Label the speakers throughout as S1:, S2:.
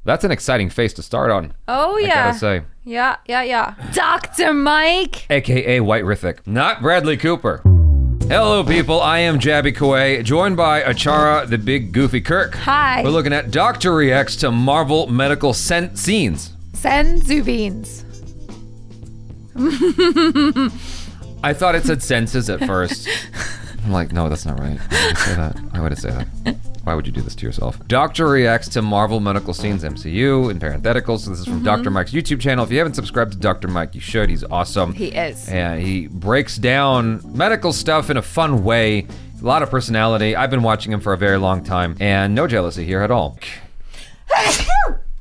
S1: That's an exciting face to start on.
S2: Oh, yeah.
S1: I gotta say.
S2: Yeah. Dr. Mike.
S1: AKA White Rithik, not Bradley Cooper. Hello, people. I am Jaby Koay, joined by ACHARA, the big goofy KIRK.
S2: Hi.
S1: We're looking at Doctor Reacts to Marvel medical scenes.
S2: Senzu beans.
S1: I thought it said senses at first. I'm like, no, that's not right. Why would I say that? Why would I say that? Why would you do this to yourself? Doctor Reacts to Marvel medical scenes, MCU, in parentheticals. So this is from Dr. Mike's YouTube channel. If you haven't subscribed to Dr. Mike, you should. He's awesome.
S2: He is.
S1: And he breaks down medical stuff in a fun way. A lot of personality. I've been watching him for a very long time, and no jealousy here at all.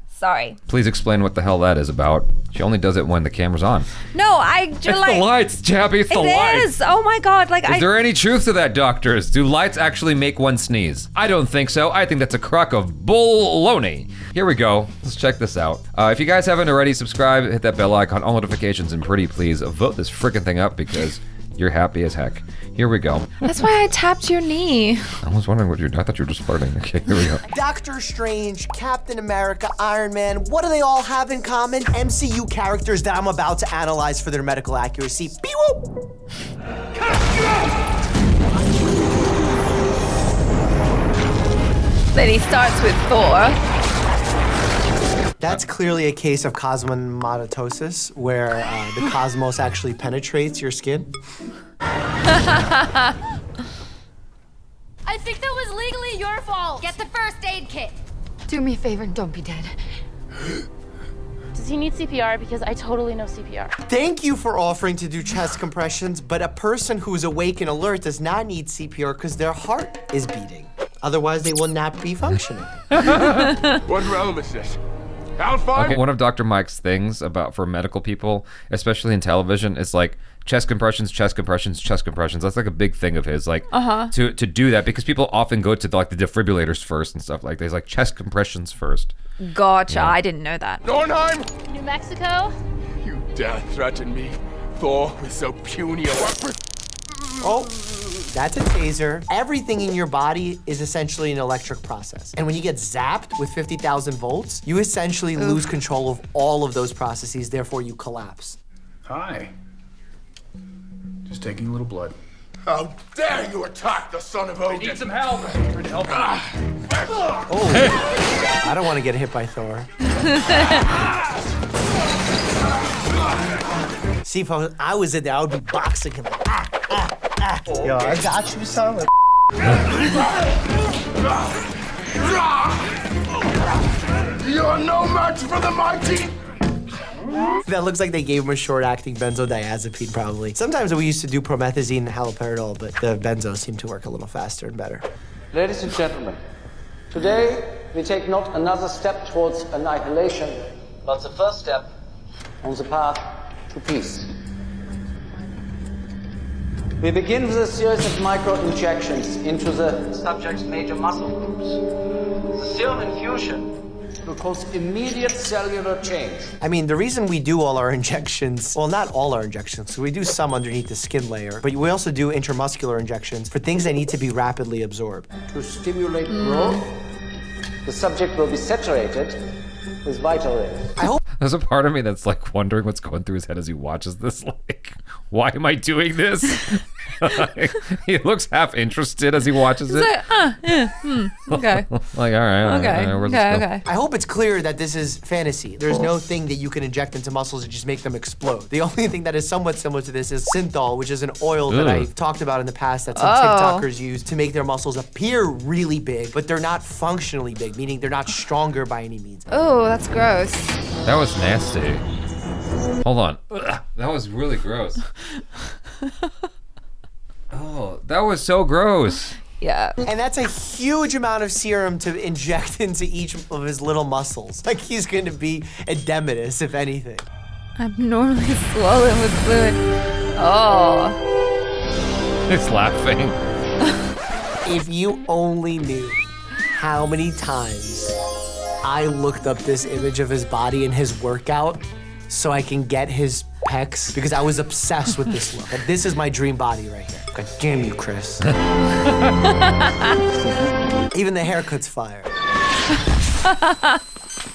S2: Sorry.
S1: Please explain what the hell that is about. She only does it when the camera's on.
S2: No, I just
S1: It's the lights, Jaby, it's the lights.
S2: It is. Oh my God.
S1: Is there any truth to that, doctors? Do lights actually make one sneeze? I don't think so. I think that's a crock of baloney. Here we go. Let's check this out. If you guys haven't already, subscribe, hit that bell icon, all notifications, and pretty please vote this freaking thing up because you're happy as heck. Here we go.
S2: That's why I tapped your knee.
S1: I was wondering what I thought you were just farting. Okay, here we go.
S3: Doctor Strange, Captain America, Iron Man, what do they all have in common? MCU characters that I'm about to analyze for their medical accuracy. Beep-whoop!
S2: Then he starts with Thor.
S3: That's clearly a case of cosmomatosis, where the cosmos actually penetrates your skin.
S4: I think that was legally your fault. Get the first aid kit.
S5: Do me a favor and don't be dead.
S4: Does he need CPR? Because I totally know CPR.
S3: Thank you for offering to do chest compressions, but a person who's awake and alert does not need CPR because their heart is beating. Otherwise, they will not be functioning.
S6: What realm is this? Alpha?
S1: Okay, one of Dr. Mike's things for medical people, especially in television, is like chest compressions, chest compressions, chest compressions. That's like a big thing of his, like to do that because people often go to the defibrillators first and stuff like that. He's like chest compressions first.
S2: Gotcha.
S1: Yeah.
S2: I didn't know that.
S6: Nornheim?
S4: New Mexico?
S6: You dare threaten me, Thor, with so puny a weapon?
S3: Oh, that's a taser. Everything in your body is essentially an electric process. And when you get zapped with 50,000 volts, you essentially lose control of all of those processes, therefore you collapse.
S7: Hi. Just taking a little blood.
S6: How dare you attack the son of Odin?
S7: Need some help. I'm trying to help
S3: Oh, I don't want to get hit by Thor. See, if I was in there, I would be boxing him. Yo, I got you, son.
S6: You're no match for the mighty!
S3: That looks like they gave him a short-acting benzodiazepine, probably. Sometimes we used to do promethazine and haloperidol, but the benzos seem to work a little faster and better.
S8: Ladies and gentlemen, today we take not another step towards annihilation, but the first step on the path to peace. We begin with a series of micro-injections into the subject's major muscle groups. The serum infusion will cause immediate cellular change.
S3: I mean, the reason we do all our injections, well, not all our injections, so we do some underneath the skin layer, but we also do intramuscular injections for things that need to be rapidly absorbed.
S8: To stimulate growth, the subject will be saturated with vital rays.
S3: I hope
S1: There's a part of me that's like wondering what's going through his head as he watches this. Like, why am I doing this? He looks half interested as he watches it.
S2: Okay.
S1: Like, all right.
S2: Okay.
S3: I hope it's clear that this is fantasy. There's no thing that you can inject into muscles and just make them explode. The only thing that is somewhat similar to this is synthol, which is an oil that I've talked about in the past that some TikTokers use to make their muscles appear really big, but they're not functionally big, meaning they're not stronger by any means.
S2: Oh, that's gross.
S1: That was nasty. Hold on. Ugh, that was really gross. Oh, that was so gross.
S2: Yeah.
S3: And that's a huge amount of serum to inject into each of his little muscles. Like he's gonna be edematous, if anything.
S2: Abnormally swollen with fluid. Oh.
S1: It's laughing.
S3: If you only knew how many times I looked up this image of his body and his workout so I can get his pecs because I was obsessed with this look. Like, this is my dream body right here. God damn you, Chris. Even the haircut's fire.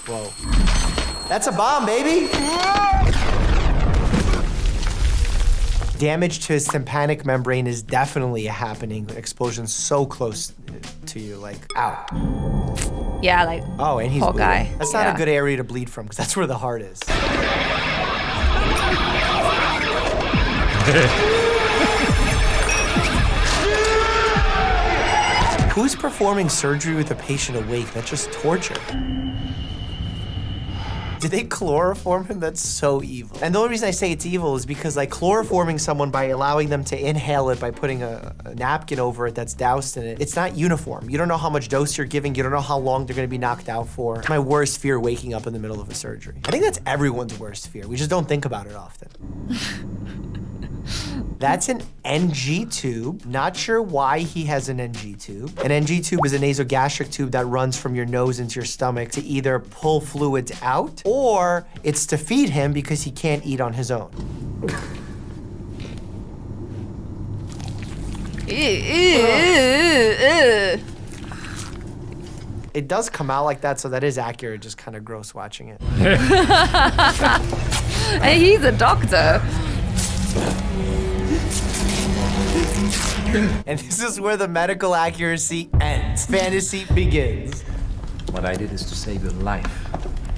S3: Whoa. That's a bomb, baby! Damage to his tympanic membrane is definitely happening. Explosion's so close to you, like, ow.
S2: Yeah, like.
S3: Oh, and he's
S2: poor
S3: bleeding.
S2: guy.
S3: That's not a good area to bleed from, because that's where the heart is. Who's performing surgery with a patient awake? That's just torture. Did they chloroform him? That's so evil. And the only reason I say it's evil is because like chloroforming someone by allowing them to inhale it by putting a napkin over it that's doused in it, it's not uniform. You don't know how much dose you're giving. You don't know how long they're gonna be knocked out for. It's my worst fear, waking up in the middle of a surgery. I think that's everyone's worst fear. We just don't think about it often. That's an NG tube. Not sure why he has an NG tube. An NG tube is a nasogastric tube that runs from your nose into your stomach to either pull fluids out or it's to feed him because he can't eat on his own. It does come out like that, so that is accurate. Just kind of gross watching it.
S2: Hey, he's a doctor.
S3: And this is where the medical accuracy ends. Fantasy begins.
S9: What I did is to save your life.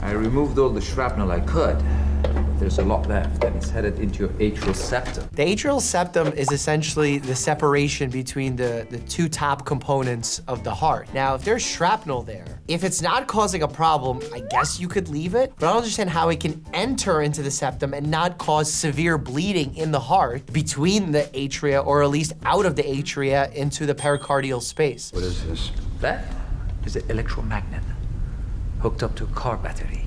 S9: I removed all the shrapnel I could. There's a lot left, and it's headed into your atrial septum.
S3: The atrial septum is essentially the separation between the two top components of the heart. Now, if there's shrapnel there, if it's not causing a problem, I guess you could leave it, but I don't understand how it can enter into the septum and not cause severe bleeding in the heart between the atria, or at least out of the atria into the pericardial space.
S7: What is this?
S9: That is an electromagnet hooked up to a car battery.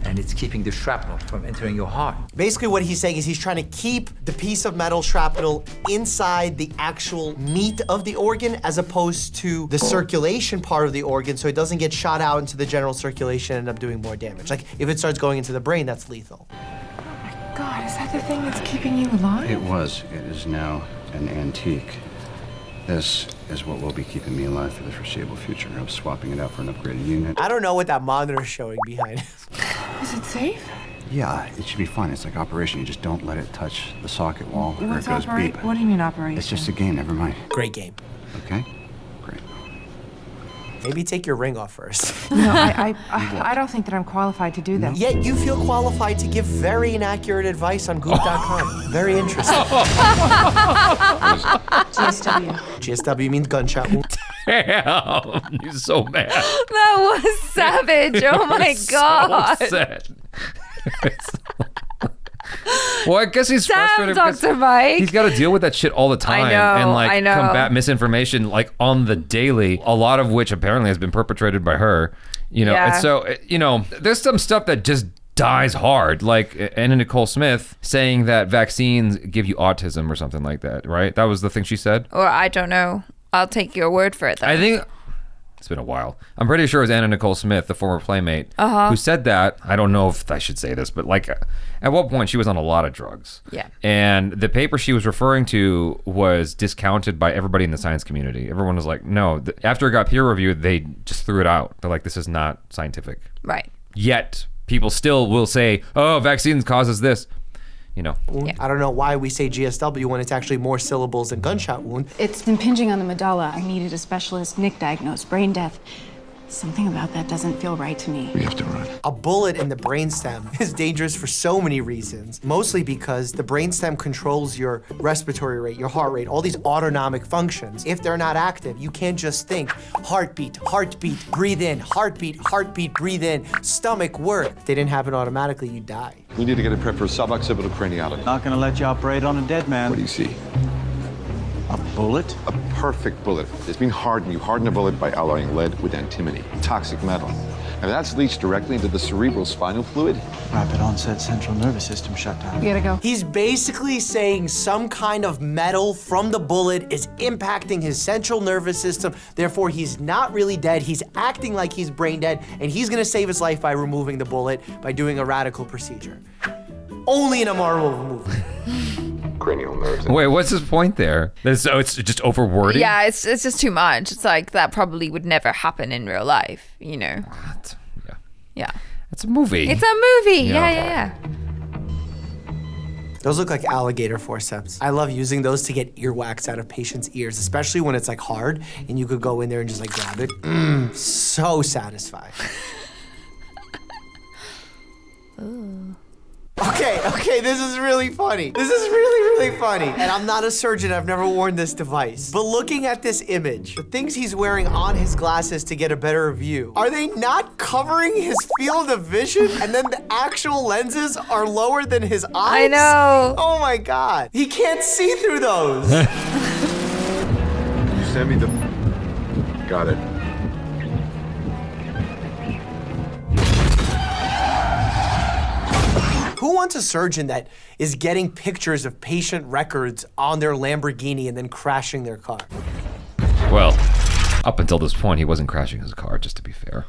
S9: And it's keeping the shrapnel from entering your heart.
S3: Basically what he's saying is he's trying to keep the piece of metal shrapnel inside the actual meat of the organ as opposed to the circulation part of the organ so it doesn't get shot out into the general circulation and end up doing more damage. Like if it starts going into the brain, that's lethal.
S5: God, is that the thing that's keeping you alive?
S7: It was. It is now an antique. This is what will be keeping me alive for the foreseeable future. I'm swapping it out for an upgraded unit.
S3: I don't know what that monitor is showing behind it.
S5: Is it safe?
S7: Yeah, it should be fine. It's like operation. You just don't let it touch the socket wall or it
S5: What's
S7: goes beep.
S5: What do you mean operation?
S7: It's just a game, never mind.
S3: Great game.
S7: Okay? Great.
S3: Maybe take your ring off first.
S5: No, I don't think that I'm qualified to do that.
S3: Yet you feel qualified to give very inaccurate advice on Goop.com. Very interesting.
S5: GSW.
S3: GSW means gunshot wound.
S1: Damn, he's so mad.
S2: That was savage. Oh my God.
S1: So upset. Well, I guess he's frustrated because
S2: Dr. Mike.
S1: he's got to deal with that shit all the time and like
S2: I know.
S1: combat misinformation like on the daily, a lot of which apparently has been perpetrated by her, you know.
S2: Yeah.
S1: And so, you know, there's some stuff that just dies hard, like Anna Nicole Smith saying that vaccines give you autism or something like that, right? That was the thing she said.
S2: Or I don't know. I'll take your word for it though.
S1: I think it's been a while. I'm pretty sure it was Anna Nicole Smith, the former Playmate, who said that. I don't know if I should say this, but like at one point she was on a lot of drugs.
S2: Yeah.
S1: And the paper she was referring to was discounted by everybody in the science community. Everyone was like, no. After it got peer reviewed, they just threw it out. They're like, this is not scientific.
S2: Right.
S1: Yet people still will say, oh, vaccines causes this. You know.
S2: Yeah.
S3: I don't know why we say GSW when it's actually more syllables than gunshot wound.
S10: It's impinging on the medulla. I needed a specialist. Nick diagnosed brain death. Something about that doesn't feel right to me.
S7: We have to run.
S3: A bullet in the brainstem is dangerous for so many reasons, mostly because the brainstem controls your respiratory rate, your heart rate, all these autonomic functions. If they're not active, you can't just think heartbeat, heartbeat, breathe in, heartbeat, heartbeat, breathe in, stomach work. If they didn't happen automatically, you die.
S11: We need to get it prepped for suboccipital craniality.
S12: Not gonna let you operate on a dead man.
S11: What do you see?
S12: A bullet?
S11: A perfect bullet. It's been hardened. You harden a bullet by alloying lead with antimony, toxic metal. And that's leached directly into the cerebral spinal fluid.
S12: Rapid onset central nervous system shutdown.
S10: We gotta go.
S3: He's basically saying some kind of metal from the bullet is impacting his central nervous system. Therefore, he's not really dead. He's acting like he's brain dead, and he's gonna save his life by removing the bullet by doing a radical procedure. Only in a Marvel movie.
S11: Cranial nerves.
S1: Wait, what's his point there? So it's just overwording?
S2: Yeah, it's just too much. It's like that probably would never happen in real life, you know.
S1: What? Yeah.
S2: Yeah.
S1: It's a movie.
S2: It's a movie. Yeah.
S3: Those look like alligator forceps. I love using those to get earwax out of patients' ears, especially when it's like hard and you could go in there and just like grab it. So satisfying.
S2: Ooh.
S3: Okay, this is really funny. This is really funny. And I'm not a surgeon, I've never worn this device. But looking at this image, the things he's wearing on his glasses to get a better view, are they not covering his field of vision? And then the actual lenses are lower than his eyes?
S2: I know.
S3: Oh my God. He can't see through those.
S11: Send me the... Got it.
S3: Who wants a surgeon that is getting pictures of patient records on their Lamborghini and then crashing their car?
S1: Well, up until this point, he wasn't crashing his car, just to be fair.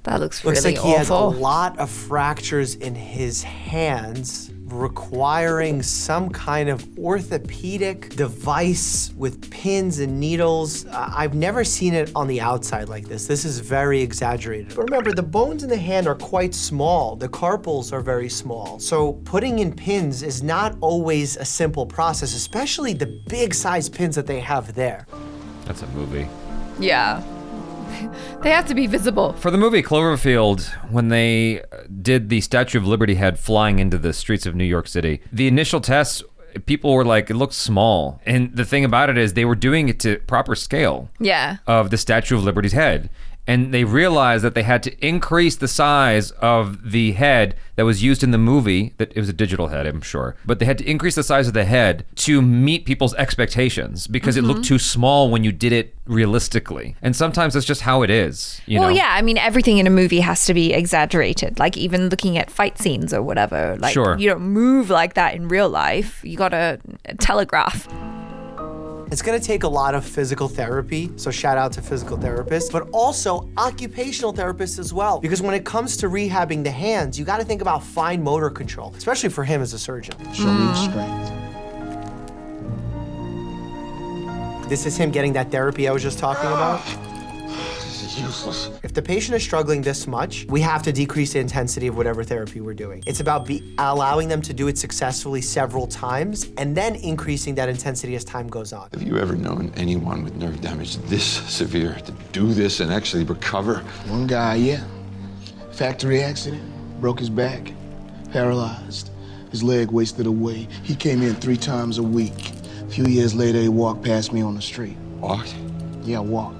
S2: That looks really awful.
S3: Looks like he has a lot of fractures in his hands, requiring some kind of orthopedic device with pins and needles. I've never seen it on the outside like this. This is very exaggerated. But remember, the bones in the hand are quite small. The carpals are very small. So putting in pins is not always a simple process, especially the big size pins that they have there.
S1: That's a movie.
S2: Yeah. They have to be visible.
S1: For the movie Cloverfield, when they did the Statue of Liberty head flying into the streets of New York City, the initial tests, people were like, it looks small. And the thing about it is they were doing it to proper scale of the Statue of Liberty's head. And they realized that they had to increase the size of the head that was used in the movie. That it was a digital head, I'm sure. But they had to increase the size of the head to meet people's expectations because it looked too small when you did it realistically. And sometimes that's just how it is, you know?
S2: Yeah, I mean, everything in a movie has to be exaggerated. Like even looking at fight scenes or whatever. Like you don't move like that in real life. You gotta telegraph.
S3: It's gonna take a lot of physical therapy, so shout out to physical therapists, but also occupational therapists as well. Because when it comes to rehabbing the hands, you gotta think about fine motor control, especially for him as a surgeon.
S12: Show me the strength.
S3: This is him getting that therapy I was just talking about.
S6: This is useless.
S3: If the patient is struggling this much, we have to decrease the intensity of whatever therapy we're doing. It's about allowing them to do it successfully several times and then increasing that intensity as time goes on.
S11: Have you ever known anyone with nerve damage this severe to do this and actually recover?
S13: One guy, yeah. Factory accident, broke his back, paralyzed. His leg wasted away. He came in 3 times a week. A few years later, he walked past me on the street.
S11: Walked?
S13: Yeah, walked.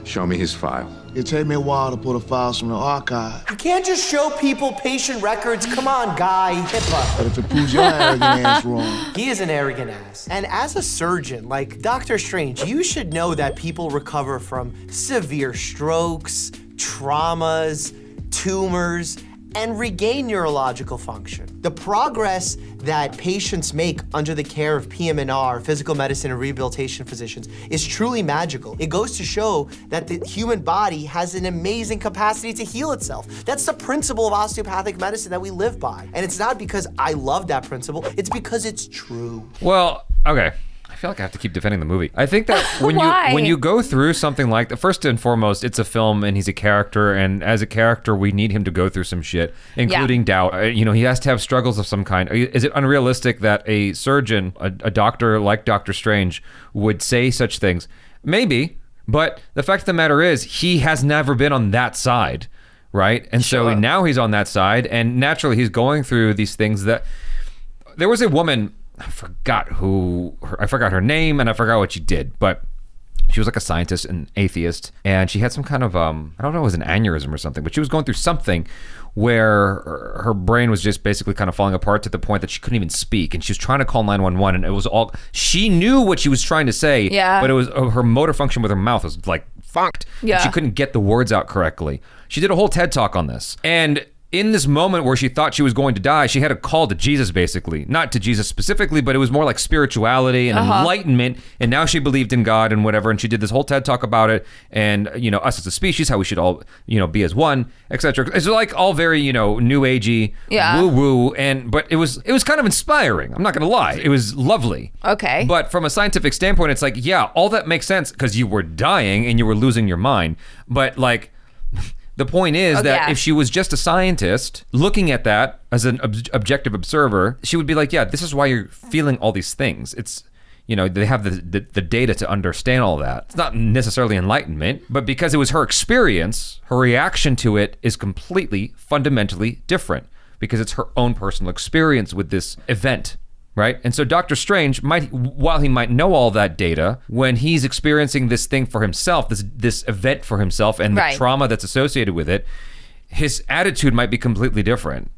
S11: Show me his file.
S13: It take me a while to pull the files from the archive.
S3: You can't just show people patient records. Come on, guy, HIPAA.
S13: But if it proves your arrogant ass wrong.
S3: He is an arrogant ass. And as a surgeon, like Dr. Strange, you should know that people recover from severe strokes, traumas, tumors, and regain neurological function. The progress that patients make under the care of PM&R, physical medicine and rehabilitation physicians, is truly magical. It goes to show that the human body has an amazing capacity to heal itself. That's the principle of osteopathic medicine that we live by. And it's not because I love that principle, it's because it's true.
S1: Well, okay. I feel like I have to keep defending the movie. I think that when you go through something like that, first and foremost, it's a film and he's a character, and as a character, we need him to go through some shit, including doubt. You know, he has to have struggles of some kind. Is it unrealistic that a surgeon, a doctor like Dr. Strange, would say such things? Maybe, but the fact of the matter is, he has never been on that side, right? And so now he's on that side, and naturally he's going through these things that... There was a woman... I forgot her name and I forgot what she did, but she was like a scientist and atheist, and she had some kind of, I don't know, it was an aneurysm or something, but she was going through something where her brain was just basically kind of falling apart to the point that she couldn't even speak, and she was trying to call 911, and it was all, she knew what she was trying to say, but it was her motor function with her mouth was like funked. She couldn't get the words out correctly. She did a whole TED talk on this, and in this moment where she thought she was going to die, she had a call to Jesus, basically. Not to Jesus specifically, but it was more like spirituality and enlightenment. And now she believed in God and whatever. And she did this whole TED talk about it. And, us as a species, how we should all, be as one, etc. It's like all very, new agey, woo-woo. But it was kind of inspiring. I'm not going to lie. It was lovely.
S2: Okay.
S1: But from a scientific standpoint, it's like, yeah, all that makes sense because you were dying and you were losing your mind. But like, the point is that if she was just a scientist looking at that as an objective observer, she would be like, yeah, this is why you're feeling all these things. It's, they have the data to understand all that. It's not necessarily enlightenment, but because it was her experience, her reaction to it is completely, fundamentally different because it's her own personal experience with this event. Right? And so Doctor Strange while he might know all that data, when he's experiencing this thing for himself, this event for himself and the trauma that's associated with it, his attitude might be completely different,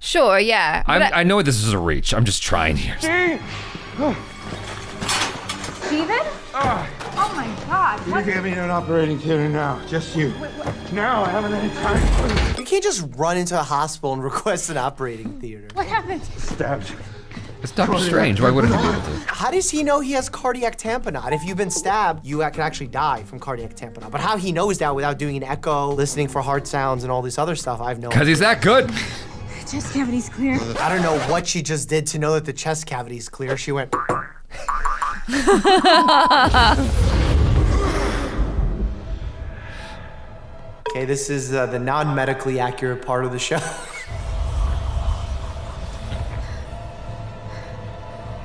S2: Sure, yeah.
S1: I know this is a reach. I'm just trying here.
S5: Steven? Oh my God.
S13: You get me in an operating theater now. Just you. Now I haven't any time.
S3: You can't just run into a hospital and request an operating theater.
S5: What happened?
S13: Stabbed.
S1: It's Doctor Strange. Why wouldn't he be able to?
S3: How does he know he has cardiac tamponade? If you've been stabbed, you can actually die from cardiac tamponade. But how he knows that without doing an echo, listening for heart sounds, and all this other stuff, I have no idea.
S1: Because he's that good.
S5: Chest cavity's clear.
S3: I don't know what she just did to know that the chest cavity's clear. She went... Okay, this is the non-medically accurate part of the show.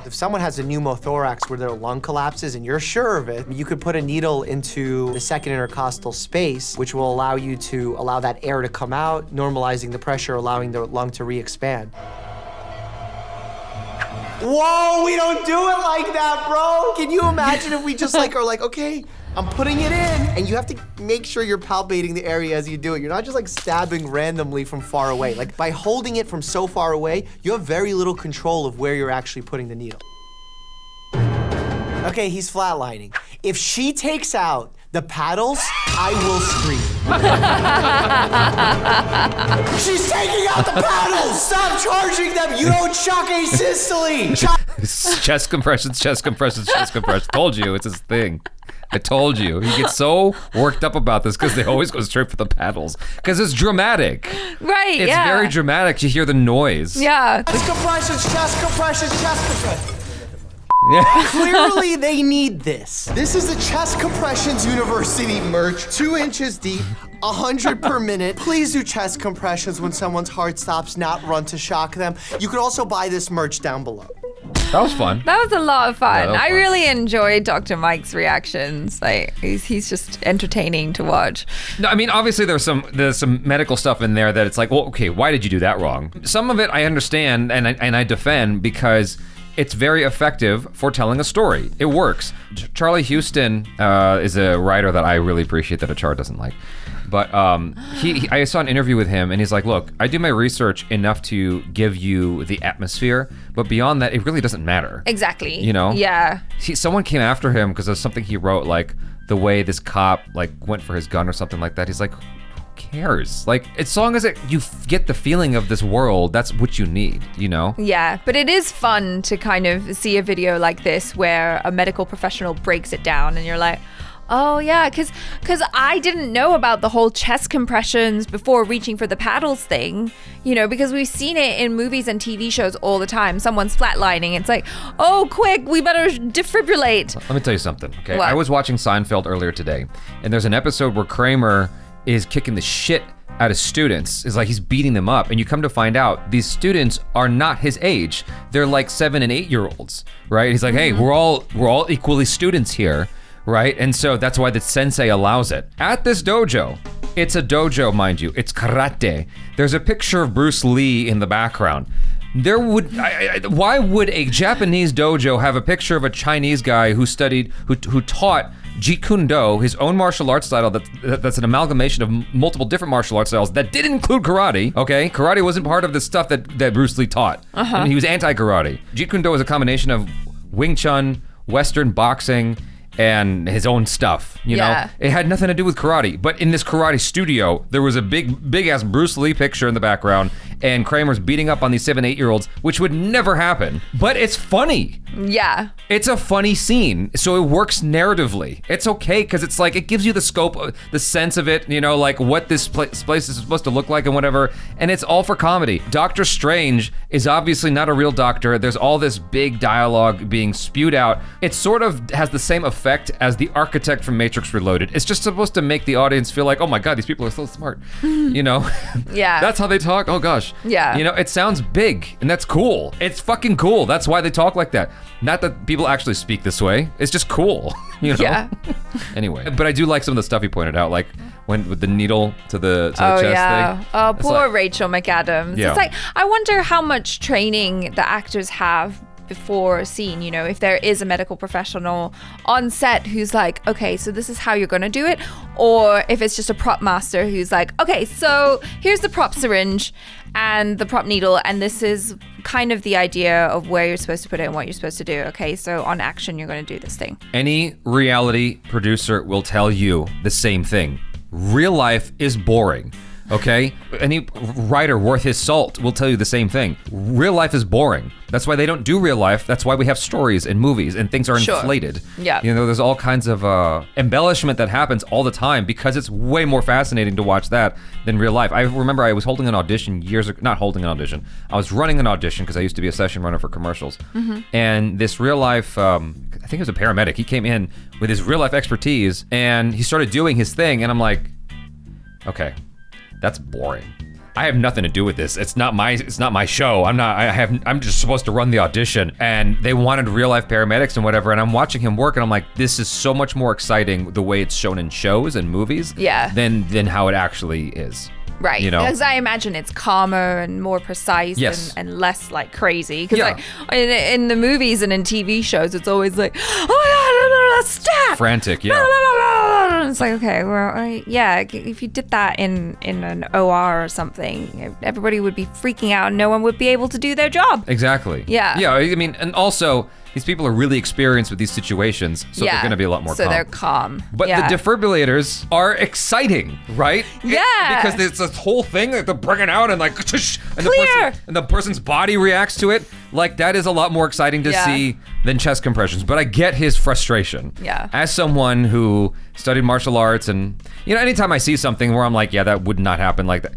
S3: If someone has a pneumothorax where their lung collapses and you're sure of it, you could put a needle into the second intercostal space, which will allow you to allow that air to come out, normalizing the pressure, allowing the lung to re-expand. Whoa, we don't do it like that, bro. Can you imagine if we just are like, okay, I'm putting it in, and you have to make sure you're palpating the area as you do it. You're not just stabbing randomly from far away. By holding it from so far away, you have very little control of where you're actually putting the needle. Okay, he's flatlining. If she takes out the paddles, I will scream. She's taking out the paddles! Stop charging them! You don't shock asystole!
S1: Chest compressions, chest compressions, chest compressions. Told you, it's his thing. I told you. He gets so worked up about this because they always go straight for the paddles. Because it's dramatic.
S2: Right,
S1: It's very dramatic. You hear the noise.
S2: Yeah.
S3: Chest compressions, chest compressions, chest compressions.
S1: Yeah.
S3: Clearly they need this. This is the Chest Compressions University merch, 2 inches deep, 100 per minute. Please do chest compressions when someone's heart stops, not run to shock them. You could also buy this merch down below.
S1: That was fun.
S2: That was a lot of fun.
S1: Yeah,
S2: I really enjoyed Dr. Mike's reactions. He's just entertaining to watch.
S1: No, I mean, obviously there's some medical stuff in there that it's like, well, okay, why did you do that wrong? Some of it I understand and I defend because it's very effective for telling a story. It works. Charlie Houston is a writer that I really appreciate that ACHARA doesn't like. But I saw an interview with him and he's like, look, I do my research enough to give you the atmosphere, but beyond that, it really doesn't matter.
S2: Exactly.
S1: Yeah. Someone came after him because of something he wrote, like the way this cop went for his gun or something like that. He's like, cares? As long as you get the feeling of this world, that's what you need,
S2: Yeah, but it is fun to kind of see a video like this where a medical professional breaks it down and you're like, oh yeah, because I didn't know about the whole chest compressions before reaching for the paddles thing, because we've seen it in movies and TV shows all the time. Someone's flatlining. It's like, oh, quick, we better defibrillate.
S1: Let me tell you something, okay?
S2: What?
S1: I was watching Seinfeld earlier today, and there's an episode where Kramer is kicking the shit out of students. It's like he's beating them up, and you come to find out these students are not his age. They're like 7 and 8 year olds, right? He's like, hey, we're all equally students here. Right? And so that's why the sensei allows it. At this dojo, it's a dojo, mind you, it's karate. There's a picture of Bruce Lee in the background. Why would a Japanese dojo have a picture of a Chinese guy who taught Jeet Kune Do, his own martial arts style that's an amalgamation of multiple different martial arts styles that did include karate, okay? Karate wasn't part of the stuff that Bruce Lee taught. I mean, he was anti-karate. Jeet Kune Do is a combination of Wing Chun, Western boxing, and his own stuff, you know? It had nothing to do with karate, but in this karate studio, there was a big ass Bruce Lee picture in the background, and Kramer's beating up on these 7, 8-year-olds, which would never happen, but it's funny.
S2: Yeah.
S1: It's a funny scene, so it works narratively. It's okay, because it's like, it gives you the scope, the sense of it, you know, like what this place is supposed to look like and whatever, and it's all for comedy. Doctor Strange is obviously not a real doctor. There's all this big dialogue being spewed out. It sort of has the same effect as the architect from Matrix Reloaded. It's just supposed to make the audience feel like, oh my God, these people are so smart, you know?
S2: Yeah.
S1: That's how they talk, oh gosh.
S2: Yeah.
S1: You know, it sounds big, and that's cool. It's fucking cool. That's why they talk like that. Not that people actually speak this way. It's just cool, you know?
S2: Yeah.
S1: Anyway, but I do like some of the stuff he pointed out, like when with the needle to the chest thing.
S2: Oh,
S1: It's
S2: poor
S1: like-
S2: Rachel McAdams.
S1: Yeah.
S2: It's like, I wonder how much training the actors have before a scene, you know, if there is a medical professional on set who's like, okay, so this is how you're gonna do it, or if it's just a prop master who's like, okay, so here's the prop syringe and the prop needle, and this is kind of the idea of where you're supposed to put it and what you're supposed to do. Okay, so on action, you're gonna do this thing.
S1: Any reality producer will tell you the same thing. Real life is boring. Okay? Any writer worth his salt will tell you the same thing. Real life is boring. That's why they don't do real life. That's why we have stories and movies and things are inflated.
S2: Yeah.
S1: You know, there's all kinds of embellishment that happens all the time because it's way more fascinating to watch that than real life. I remember I was holding an audition years ago, not holding an audition. I was running an audition because I used to be a session runner for commercials. And this real life, I think it was a paramedic. He came in with his real life expertise and he started doing his thing. And I'm like, okay. That's boring. I have nothing to do with this. It's not my show. I'm just supposed to run the audition, and they wanted real life paramedics and whatever, and I'm watching him work and I'm like, this is so much more exciting the way it's shown in shows and movies than how it actually is.
S2: Right,
S1: you know?
S2: because I imagine it's calmer and more precise and less like crazy. Because like in the movies and in TV shows, it's always like, oh my God, stat!
S1: Frantic, yeah.
S2: It's like, okay, well, yeah, if you did that in an OR or something, everybody would be freaking out and no one would be able to do their job.
S1: Exactly.
S2: Yeah.
S1: Yeah, I mean, and also, these people are really experienced with these situations, so they're gonna be a lot more calm.
S2: So they're calm.
S1: But the defibrillators are exciting, right?
S2: Yeah.
S1: Because it's this whole thing that they're bringing out and like, and
S2: Clear.
S1: the person's body reacts to it. Like, that is a lot more exciting to see than chest compressions. But I get his frustration.
S2: Yeah.
S1: As someone who studied martial arts and, you know, anytime I see something where I'm like, yeah, that would not happen like that.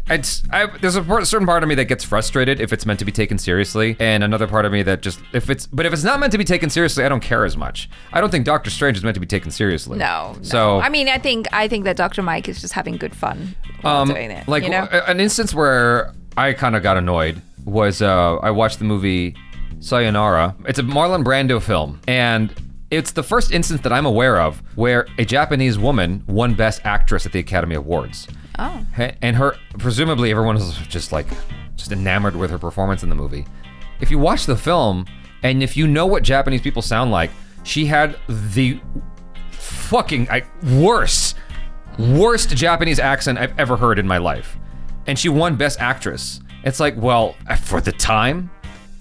S1: There's a certain part of me that gets frustrated if it's meant to be taken seriously, and another part of me that just, if it's not meant to be taken seriously, I don't care as much. I don't think Doctor Strange is meant to be taken seriously.
S2: No.
S1: So
S2: I mean, I think that Dr. Mike is just having good fun while doing it.
S1: Like,
S2: you know?
S1: an instance where I kind of got annoyed was I watched the movie Sayonara. It's a Marlon Brando film, and it's the first instance that I'm aware of where a Japanese woman won Best Actress at the Academy Awards.
S2: Oh.
S1: And presumably everyone was just enamored with her performance in the movie. If you watch the film, and if you know what Japanese people sound like, she had the fucking worst Japanese accent I've ever heard in my life. And she won Best Actress. It's like, well, for the time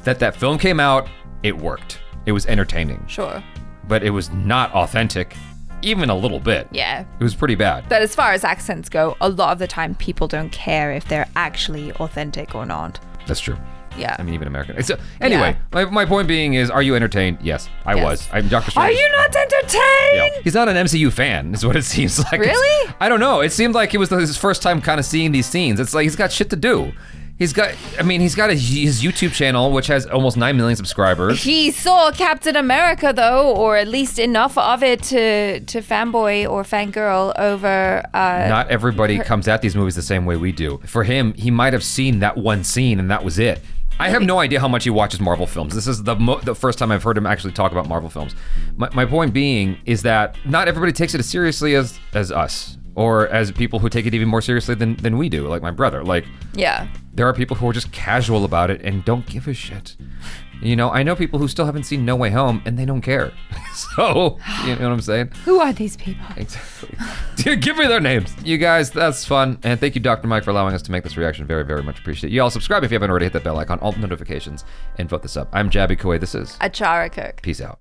S1: that film came out, it worked. It was entertaining.
S2: Sure.
S1: But it was not authentic, even a little bit.
S2: Yeah.
S1: It was pretty bad.
S2: But as far as accents go, a lot of the time people don't care if they're actually authentic or not.
S1: That's true.
S2: Yeah.
S1: I mean, even American. So, anyway, my point being is, are you entertained? Yes, I was. I'm Dr. Strange.
S2: Are you not entertained?
S1: Yeah. He's not an MCU fan, is what it seems like.
S2: Really?
S1: I don't know. It seemed like it was his first time kind of seeing these scenes. It's like he's got shit to do. He's got his YouTube channel, which has almost 9 million subscribers.
S2: He saw Captain America, though, or at least enough of it to fanboy or fangirl over.
S1: Not everybody comes at these movies the same way we do. For him, he might have seen that one scene and that was it. I have no idea how much he watches Marvel films. This is the first time I've heard him actually talk about Marvel films. My point being is that not everybody takes it as seriously as us, or as people who take it even more seriously than we do, like my brother. Like,
S2: yeah.
S1: There are people who are just casual about it and don't give a shit. You know, I know people who still haven't seen No Way Home and they don't care. So, you know what I'm saying?
S2: Who are these people?
S1: Exactly. Give me their names. You guys, that's fun. And thank you, Dr. Mike, for allowing us to make this reaction. Very, very much appreciate it. You all subscribe if you haven't already. Hit that bell icon, all notifications, and vote this up. I'm Jaby Koay. This is
S2: ACHARA KIRK.
S1: Peace out.